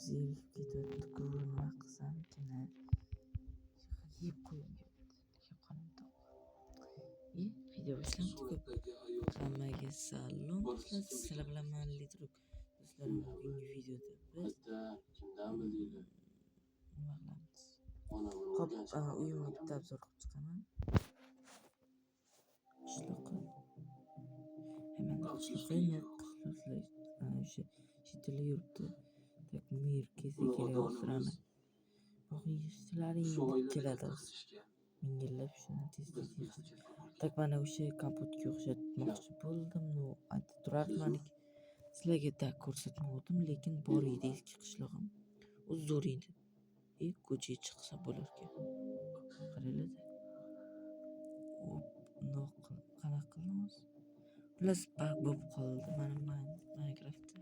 zerikib ketayotdi-ku, nima qilsamkin a? Yeb qo'yinglar. Yeb qolaman. Video boshlanibdi-ku. Hammaga salom do'stlar, sizlar bilan man Litruk. Do'stlarim, bugungi videoda biz kimdan bildinglar? nima qilamiz? Hop, uyimga bitta obzor qilib chiqaman. Qishloqqa. Hemen qishloqqa o'sha chetida yuribdi. Tak mir kelsa kerak o'tiraman. Boqingizlaring keladi. Mingillab shuni tez yig'ib. Tak mana o'sha kompotga o'xshatmoqchi bo'ldim. Aytib turardim. Sizlarga tak ko'rsatmadim, lekin bor edi eski qishlog'im. U zo'r edi. Ko'chaga chiqsa bo'larkan. Qaranglar-da. Qanaqa qilamiz? Plus bug bo'lib qoldi. Mana Minecraftda.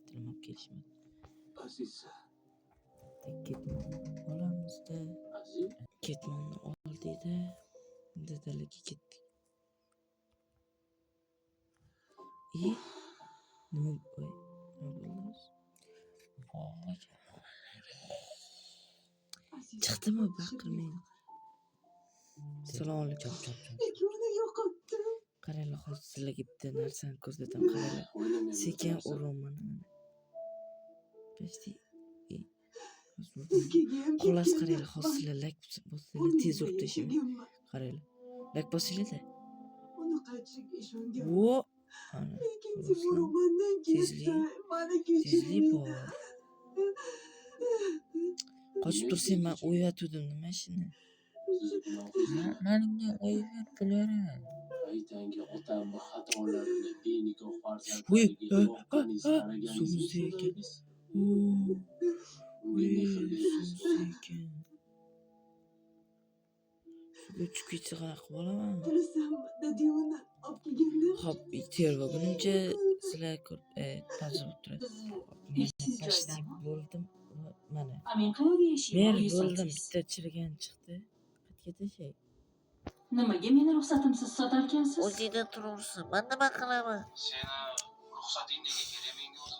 Tilim olib kelishmadi. Aziza. Ketmonni olamizda. Ketmonni oldida. Dadaliga ketdik. Nima bo'ldi? Chiqdimi? Baqirmang. Assalomu alaykum. Qaranglar, hozir sizlarga bitta narsani ko'rsataman. Qaranglar. Sekin uraman. Pasti. Xullas qaranglar, hozir sizlar like bosinglar, tez urib tashlang. Qaranglar. Like bosinglar-da. Vo! Ana. Tezlik bor. Qochib tursam men o'yatuvdim nima ishini. Menga o'yat bo'laram. Aytangi otam bu xatolarini benikoh farzandlariga yoqqaniz qaragan. Suvga tushib ketsa qanaqa qilib olaman? Hop, tervagunimcha sizlar ta'zib turasiz. Bo'ldim. Mana. Men bo'ldim, bitta chirigan chiqdi. Qayerga tashay? Nimaga meni ruxsatimsiz sotarkansiz? O'zingda turursiz. Men nima qilaman? Seni ruxsating nega kerak menga o'zi?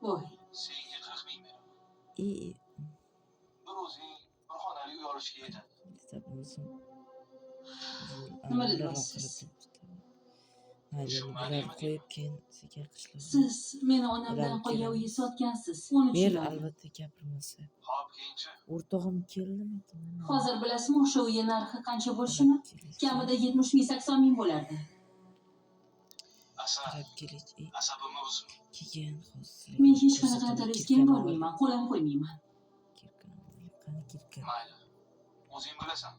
Voy, Senga 40 ming beraman. Bir o'zing bir xonali uy olishga yetadi. nima deysiz? Mayli, qo'yib keyin sekin qishloq. Siz meni onamdan qo'ygan uyni sotgansiz. Uni Men tushunadi. albatta gapirmasa. Hop, keyinchi. O'rtog'im keldimikin? Hozir bilasizmi o'sha uy narxi qancha bo'lishini? Kamida 70 ming 80 ming bo'lardi. Qarab kelish. Asabimni o'zim. Keyin hozir. Men hech qanaqa riskga bormayman, qo'lim qo'ymayman. Qani kirkan. Mayli. O'zing bilasan.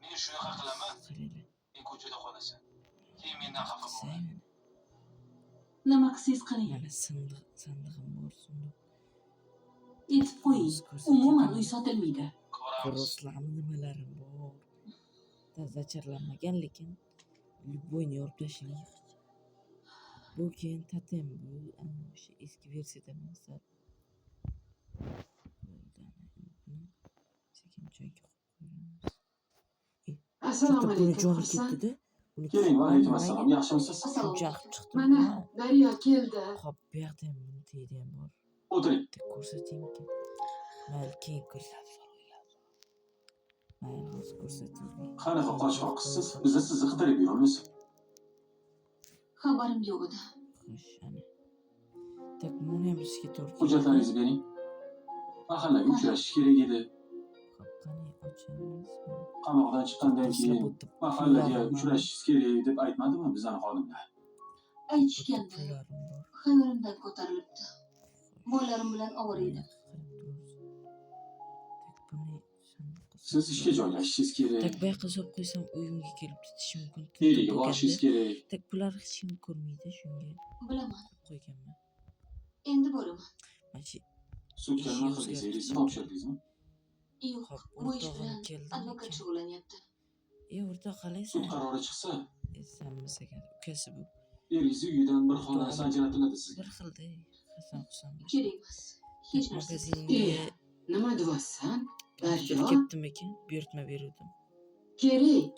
Men shunaqa qilaman. Men ko'chada qolasan. Keyin mendan xafa bo'lma. Nima qilsangiz qiling. Mana sandig'im bor, sunduq. Aytib qo'ying. Umuman uy sotilmaydi. Qo'roslarmi nimalarim bor. Zacharlanmagan, lekin любойni yorib tashlaylik. Bu keyin totem bu o'sha eski versiyada emas. Sekin joyga qo'yamiz. Assalomu alaykum. Joni ketdi-da. Keling, va alaykum assalom. Yaxshimisiz? Shuncha chiqdi. Mana Daryo keldi. Hop, bu yoqda ham tegdi ham bor. O'tiring. Ko'rsataymi? Mayli, keyin ko'rsatib. Mayli, hozir ko'rsatib. Qanaqa qochmoqchisiz? Biz sizni qidirib yuramiz. Xabarim yo'q edi. Xo'sh, ana. Tak, buni ham bizga to'g'ri. Hujjatlaringizni bering. Mahallaga uchrashish kerak edi. Hop, qani ochamiz. Qamoqdan chiqqandan keyin mahallaga uchrashish kerak deb aytmadimi bizning xodimlar? Aytishganda xayolimdan ko'tarilibdi. Bolalarim bilan ovora edi. Siz ishga joylashishingiz kerak. Tak, bu yoqqa solib qo'ysam uyimga kelib tutishi mumkin. Nega borishingiz kerak? Tak, bular hech kim ko'rmaydi shunga. Bilaman. Qo'yganman. Endi boraman. Mana Sudga nima qildingiz? Topshirdingizmi? Yo'q, bu ish bilan advokat shug'ullanyapti. O'rtoq qalaysan? Sud qarori chiqsa, Esanmisiz ekan? Ukasi bu. eringizni uyidan bir xonasi ajratiladi sizga. Bir xilda, qasam. Kerak emas. Hech narsa. Magazinga Nima deyapsan? kelib ketdimikin? Buyurtma beruvdim. Kerak.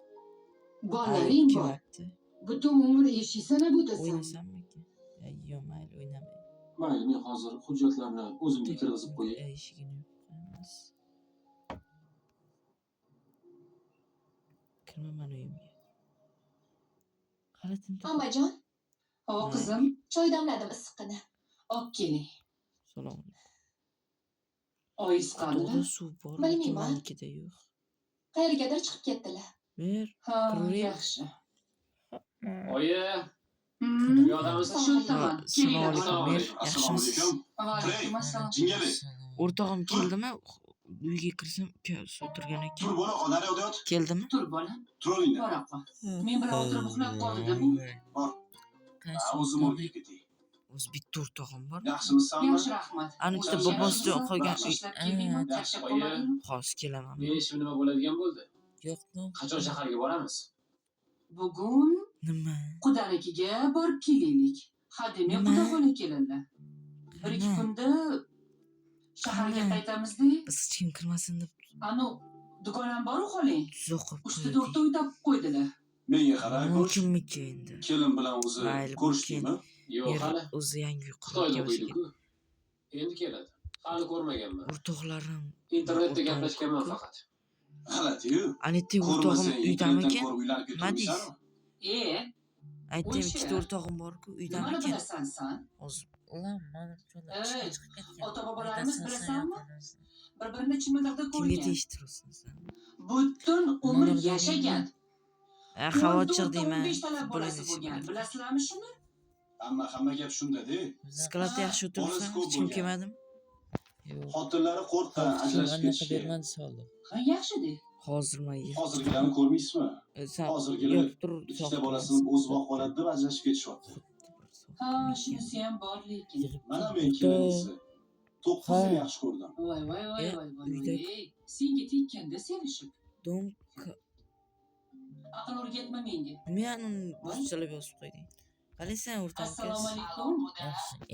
Bolalaring bor. Kelibdi. Butun umr yashaysan bu desam. O'ynasammikin? Yo'q, mayli, o'ynamay. Mayli, men hozir hujjatlarni o'zimga kirgizib qo'yay. Eshigini yopamiz. Kirmaman uyimga. Hali tintuv. Amajon, O Ha. qizim, choy damladim issiqqina. olib keling. Salom alaykum. Oyis Quduqda qanday? suv bor, Bilmayman. lekin menikida yo'q. Qayergadir chiqib ketdilar. Ber. Ha, Kiraveraymi? yaxshi. Oyi, Hmm, yordamimiz shu tamam. Assalomu alaykum. Mer, Assalomu yaxshimisiz? alaykum. Alaykum assalom. Jingali, O'rtog'im keldimi? Uyga kirsam, ukasi o'tirgan ekan. tur bola, qonari yodayot. Keldimi? Tur bolam, Tur o'yingda. bora qol. Men bilan o'tirib uxlab qoldi-da bu. Bor. O'zim o'rniga ketay. O'zi bitta o'rtog'im bor. Yaxshimisanmi? Yaxshi, rahmat. Ani bitta O'zing bobosida yaxshimisan? qolgan Yaxshi uy. ishlab keldingmi? Ha, Charchab oyi. qolmadingmi? hozir kelaman. Men ishim nima bo'ladigan bo'ldi? Yo'q, Qachon shaharga boramiz? Bugun nima? qudanikiga borib kelaylik. Hademay Nima? qudaxona keladi. Bir ikki Nima? kunda shaharga Qani? qaytamizda. Biz hech kim kirmasin deb Anu dugonam bor-u xoling. tuzoq qilib Uchta qo'ydik. to'rtta uy topib qo'ydilar. Menga qarang, ko'rish. Kimniki endi? Kelin bilan o'zi Mayli, ko'rishdingmi? Yo'q, Yer hali o'zi yangi uy Xitoyda qurgan o'qiydi-ku. Endi keladi. Hali ko'rmaganman. o'rtoqlarim. Internetda o'rtog'im gaplashganman ko'p-ku. faqat. G'alati-yu. Anita o'rtog'im Ko'rmasang uydamikan? internetdan ko'rib uylanib Nima deysiz? ketmaysanmi? Aytdim, O'sha. ikkita o'rtog'im bor-ku, Nimani uydamikan? bilasan san? Hozir ular mana Ey, ota-bobolarimiz bilasanmi? Bir-birini chimirliqda Kimga ko'rgan. tegishtirasiz sen? Butun umr Nimalar yashagan. Xavotir deyman. 15 talab bolasi bo'lgan. Bilasizlarmi shuni? Hamma gap shunda-da. Skladda yaxshi o'tiribsan, Bolasi ko'p hech kim bo'lgan. kelmadimi? Yo'q. Xotinlari qo'rqqan, ajrashib ketishga. Ha, yaxshi-de. Hozir mayli. Hozirgilarni ko'rmaysizmi? Sen hozirgilar yotib tur. Ikkita bolasini o'zi boqib oladi deb ajrashib ketishyapti. Ha, shunisi ham bor lekin. Mana men kelinisi 9 yil yaxshi ko'rdim. Voy, voy, voy, E, voy, voy. uyda- Ey, senga tekkanda sevishib. Donk Aql o'rgatma menga. meni ruschalab yozib qo'yding. Qalaysan o'rtoq Assalomu aka? alaykum.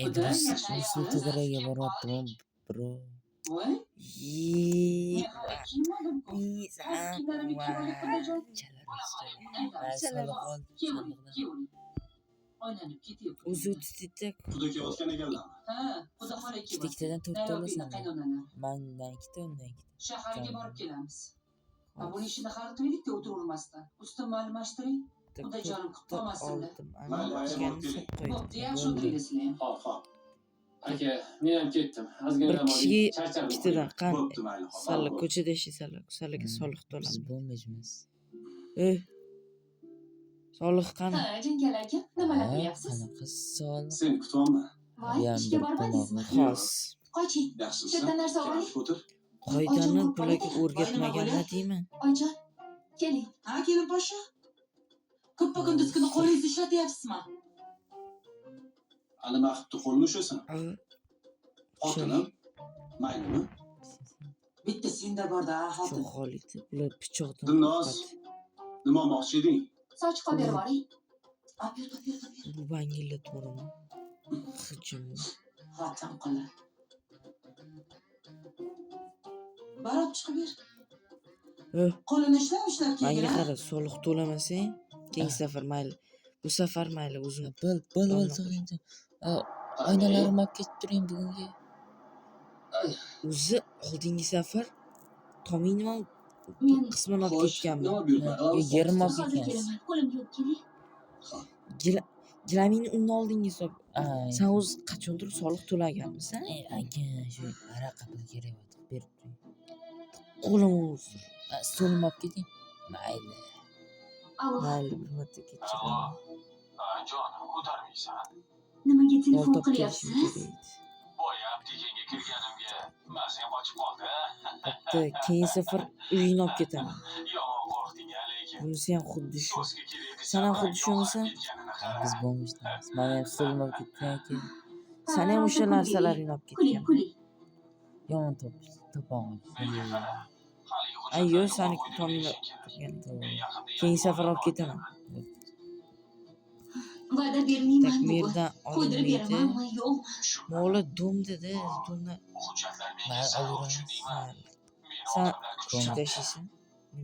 Endi Xudo biz yaxshi Sultagaraga boryaptiman, bro. Voy, Yee. men hali kiymadim-ku. Kiyimlarimni kiyib olib qudajon. Kiyavering, kiyavering. Oylanib ketyapti. O'zi o'tdi-dak. Xudo kelayotgan ekanlarmi? Ha, xudo xohlay kiyib. Ikkitadan to'rtta olasan. qaynonalar. Mandan ikkita, undan ikkita. Shaharga borib kelamiz. Ha, buni ishini hal qilaylik-da o'tiravermasdan. Ustim ma'lumlashtiring. Xudojonim qilib qolmasinlar. Bo'pti, yaxshi o'tiringlar sizlar ham. Xo'p, xo'p. Aka, men ham ketdim. Ozgina Bir dam oling. kishiga Charchadim. ikkitadan qan Bo'pti, mayli, xo'p. salla ko'chada ishlaysanlar, salaga soliq Biz to'lamiz. bo'lmaymiz. Soliq qani? Ha, jingal aka, nimalar qilyapsiz? Qanaqa soliq? Seni kutyapman. Voy, Yam ishga bir bormadingizmi? tomog'i. Xos. Qoching. Yaxshimisan? Shu yerdan narsa oling. Kelib o'tir. Qoidani Oyijon, bularga qo'pol o'rgatmaganlar deyman. Oyjon, keling. Ha, kelin poshsha. Ko'ppa kunduz kuni qo'lingizni ishlatyapsizmi? Ali Mahmudni qo'lini ushlasin. Xotinim, maylimi? Bitta senda bor-da, xotin. Shu holida bular pichoqdan Dilnoz, nima olmoqchi eding? Soch qolib berib yuboring. Olib ber, olib ber, olib ber. bu vangilla to'g'rimi? Hujum. Xotin qili. Borib chiqib ber. Qo'lini ishlab Menga kelgan. qara, soliq to'lamasang, keyingi safar mayli. Bu safar mayli o'zim. Bo'l sig'ingchi. Oynalarimni olib ketib turing bugunga. O'zi oldingi safar tomingni Men qismini olib Xo'sh, ketganman. nima buyurtma? Yerim olib hozir ketgansiz. kelaman. Qo'limni yuvib keling. Gilamingni undan oldingi hisob. Ay, Sen o'zi qachondir soliq to'laganmisan? aka, shu araqa pul kerak edi. Berib turing. Qo'limni uzr. So'limni olib keting. Mayli. Alloh, Mayli, bir marta kechiraman. Jonim, ko'tarmaysan. nimaga telefon Oltib kelishim qilyapsiz? kerak edi. Boyam tekinga kirganimga mazam qochib qoldi. Bitta keyingi safar uyingni olib ketaman. Yomon qo'rqding lekin. Bunisi ham xuddi shu. So'zga kerak Sen ham xuddi shumusan? Biz bo'lmaymiz. Mana ham so'limni olib ketgan aka. Sen ham o'sha narsalarni olib Kuling, ketgan. kuling. Yomon topolmadim. Ayyo, seni tomingni turgan. Keyingi safar olib ketaman. Va'da bermayman bugun. Takmirdan Qo'ydirib olinmaydi. beramanmi, yo'qmi? Mo'la dum dedi, dumda. Mayli, olaveramiz. Sen kuchda ishlaysan.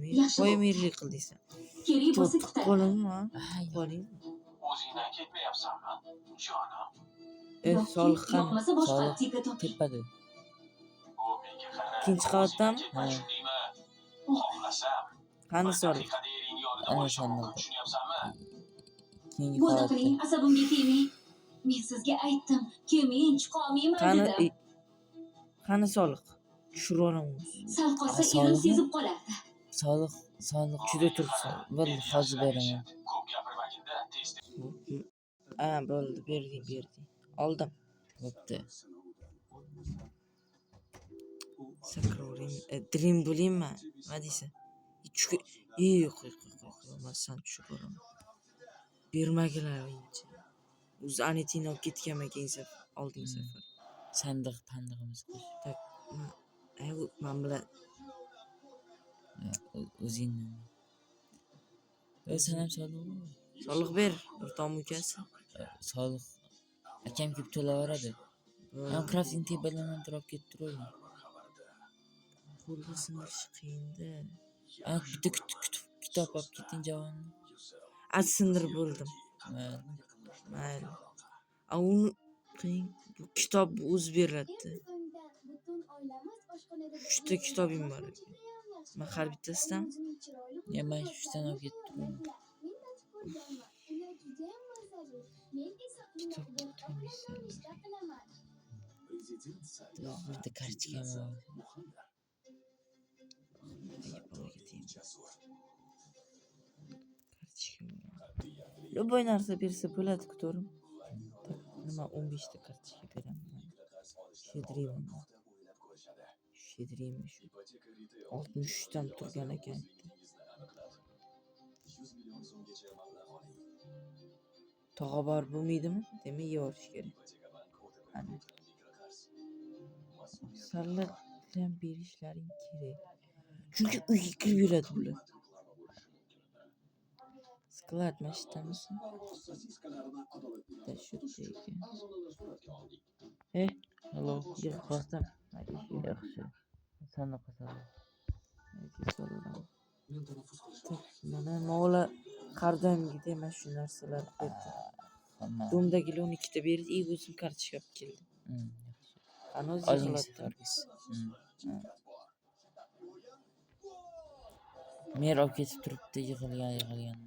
Nima? Yaxshi Qo'ymirlik qildiysan. Kerak bo'lsa To'p kutadi. qo'limni Ay, O'zingdan qo'ling. ketmayapsanmi, jonim? Yoki Solih qani? yoqmasa boshqa Solih apteka top. tepada. Bu menga qara. Ikkinchi qavatdami? Ha. Tushundingmi? Xohlasam. Qani Solih? daqiqada eringni yonida Ana bo'lishim mumkin, sandiqda. tushunyapsanmi? Keyingi Bo'ldi qavatda. qiling, asabimga tegmang. Men sizga aytdim, kelmang, chiqolmayman Qani dedim. qani Solih? Tushirib olamiz. Sal qolsa Solihmi? erim sezib qolardi. Solih. Juda turibsan. Bo'ldi, hozir beraman. Ko'p gapirmaginda tez Bo'ldi, berding. Oldim. Bo'pti. Sakroring, Dream bo'laymi? Nima deysan? Qo'y. Olmasdan tushib boraman. Bermagilaringchi. O'zi Anitina olib ketganman keyin oldingi safar. Sandiq pandig'imiz qo'sh. Tak, men bilan O'zingni. Sen ham Solih. Solih ber, o'rtog'im ukasi. Solih. Akam kelib to'laveradi. Ham crafting table'dan turib ketib turadi. Qo'lga sindirish qiyin-da. Bitta kitob olib keting javonni. Sindirib bo'ldim. Mayli. Uni qiyin. Bu kitob o'zi beradi. 3 ta kitobim bor ekan. Men har bittasidan Men 3 olib ketib turaman. kitob Bitta kartochkam bor. Любой narsa bersa bo'ladi-ku, to'g'rimi? Nima 15 ta kartochka beraman. Shedriymi shu. 63 tam turgan ekan. Tog'a bor bo'lmaydimi? Demak, yeyorish kerak. Ana. Salat bilan berishlaring kerak. Chunki uyga kirib yuradi bular. Sklad mashinamisan? Hello. Yo'q, bosdim. Yaxshi. Sandiqqa solib. Mana mo'la qardamgida mana shu narsalar berdi. Domdagilar 12 ta berdi, o'zim kartochka olib keldim. Yaxshi. Ana o'zi Olingiz yig'latdi. targis. Mer olib ketib turibdi yig'ilgan.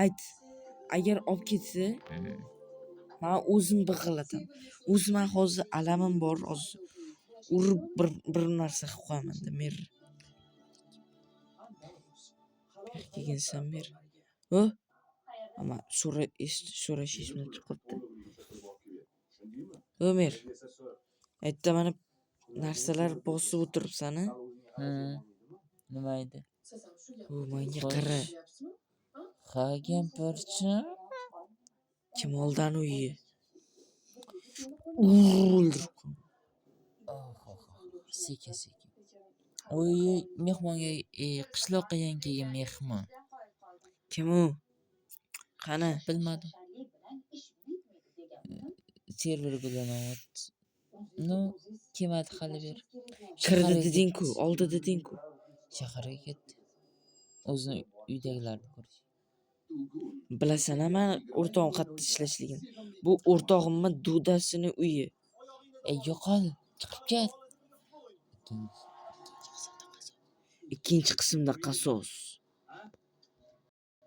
Ayt, agar olib ketsa, men o'zim big'ilataman. O'zim hozir alamim bor, hozir urib bir narsa qilib qo'yaman-da, mer. Kelgansan mer. Ama so'rashishni chiqibdi. Mer. Aytda mana narsalar bosib o'tiribsan, a? Nima edi? Menga qara. Ha, gampirchi. Kimoldan uyi. O'ldirib. Sekin. Oy, mehmonga qishloqqa yangi kelgan mehmon. Kim u? Qani? Bilmadim. Server bilamayapti. No, kelmadi hali ber. Kirdi deding-ku, oldi deding-ku. Shaharga ketdi. O'zini uydagilarni ko'rish. Bilasan, men o'rtog'im qattiq ishlashligini. Bu o'rtog'imning dudasini uyi. Yo'qol, chiqib ket. Ikkinchi qismda qasos.